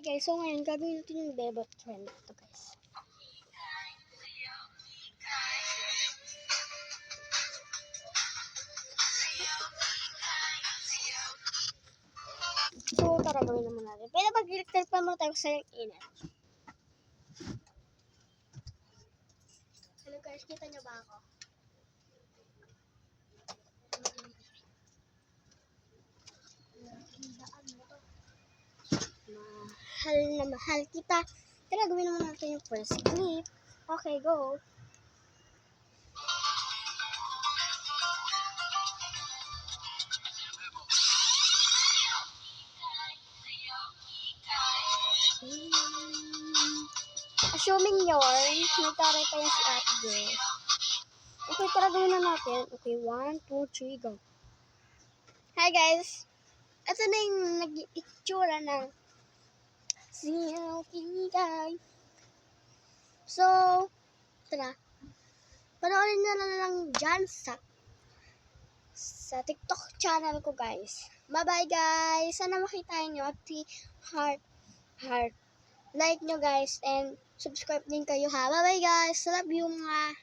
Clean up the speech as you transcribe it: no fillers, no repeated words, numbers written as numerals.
Hey guys, so ngayon gagawin natin yung bebot trend. Ito guys. So tara gawin naman natin. Pero mag-electric pa muna tayo sa init. Hello guys, kita nyo ba ako? Mahal na mahal kita. Tara gawin naman natin yung first clip. Okay, go. Assuming yarn, nagtaray pa yan si ate girl. Okay, tara gawin na natin. Okay, 1, 2, 3, go. Hi guys! Ito na yung nag-itsura ng Silky. So, tara. Panoorin na lang dyan sa TikTok channel ko guys. Bye-bye guys! Sana makita nyo at heart. Like nyo guys and subscribe din kayo ha. Bye-bye guys! Love you mga.